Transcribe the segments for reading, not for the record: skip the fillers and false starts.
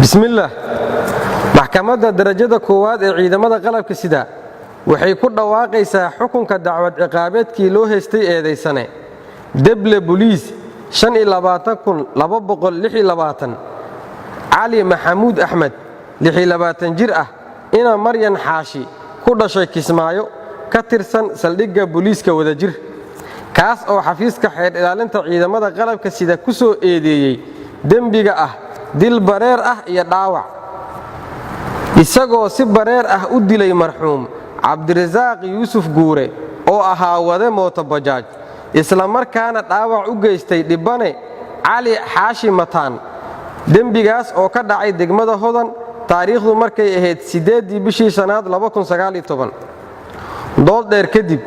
bismillaah maxkamadda darajada koowaad ee ciidamada qalabka sida waxay ku dhawaaqaysaa xukunka dacwad ciqaabeedkii loo haystay eedaysane deble booliis 25226 cali maxamuud axmed 26 jir ah ina maryan xaashi ku dhashay Kismaayo ka tirsan saldhigga booliiska wadajir kaas oo xafiiska xeer ilaalinta ciidamada qalabka sida ku soo eedeeyay dembiga ah dil bareer ah iyo dhaawac isagoo si bareer ah u dilay marxuum Cabdirasaaq Yuusuf Guure oo ahaa wade mooto bajaaj isla markaana dhaawac u geystay dhibane Cali Xaashi Mataan dembigaas oo ka dhacay degmada Hodan taariikhdu markay ahayd 8 bishii sanaad 2019 dood dheer kadib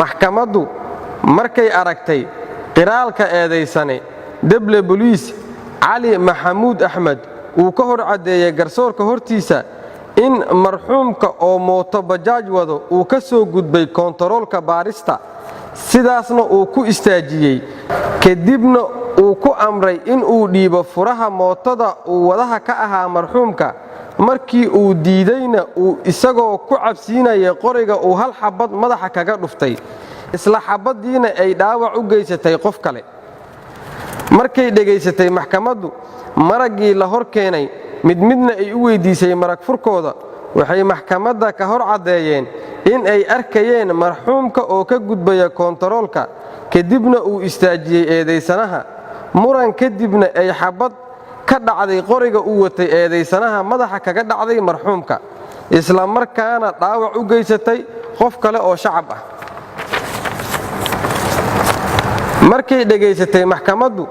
maxkamaddu markay aragtay qiraalka eedaysane deble booliis Cali Maxamuud Axmed uu ka hor cadeeyay garsoorka hortiisa in marxuumka oo mooto bajaaj wado uu ka soo gudbay kontaroolka baarista sidaasna uu ku istaajiyay kadibna uu ku amray in uu dhiibo furaha mootada uu wadaha ka ahaa marxuumka markii uu diidayna uu isagoo ku cabsiinayay qoriga uu hal xabad madaxa kaga dhuftay isla xabadiina ay dhaawac u geysatay qof kale markay dhageysatay maxkamaddu maragii la hor keenay midna ay u weydiisay marag furkooda waxay maxkamadda ka hor cadeeyeen in ay arkayeen marxuumka oo ka gudbaya kontaroolka kadibna uu istaajiyay eedaysanaha muran kadibna ay xabad ka dhacday qoriga uu watay eedaysanaha madaxa kaga dhacday marxuumka isla markaana dhaawac u geysatay qof kale oo shacab ah markay dhageysatay maxkamaddu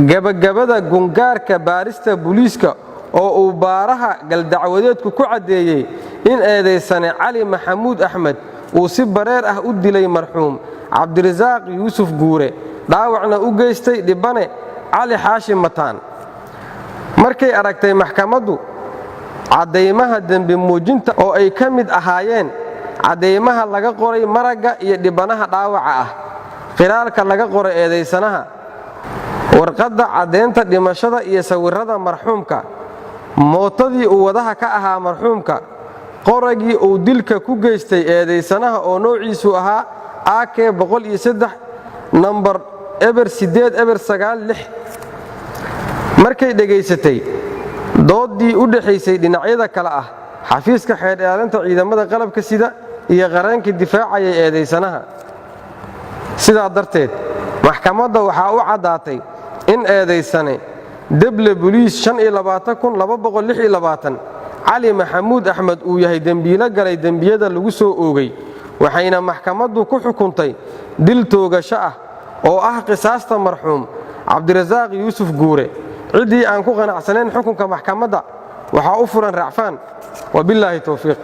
gabagabada gungaarka baarista booliiska oo uu baaraha galdacwadeedku ku cadeeyay in eedaysane Cali Maxamuud Axmed uu si bareer ah u dilay marxuum Cabdirasaaq Yuusuf Guure dhaawacna u geystay dhibane Cali Xaashi Mataan markay aragtay maxkamaddu cadeymaha dambi muujinta oo ay ka mid ahaayeen cadeymaha laga qoray maraga iyo dhibanaha dhaawaca ah qiraalka laga qoray eedaysanaha warqadda cadeynta dhimashada iyo sawirrada marxuumka mootadii uu wadaha ka ahaa marxuumka qoragii uu dilka ku geystay eedaysanaha oo noociisu ahaa AK 103 number eber 8 eber 96 markay dhageysatay doodii u dhaxaysay dhinacyada kala ah xafiiska xeer ilaalinta ciidamada qalabka sida iyo qareenka difaacaya eedaysanaha sidaa darteed maxkamadda waxaa u cadaatay in eedaysane deble booliis 25226 Cali Maxamuud Axmed uu yahay dembiile galay dembiyada lagu soo oogay waxayna maxkamaddu ku xukuntay dil toogasho ah oo ah qisaasta marxuum Cabdirasaaq Yuusuf Guure cidii aan ku qanacsanayn xukunka maxkamadda waxaa u furan racfaan wabillahi tawfiiq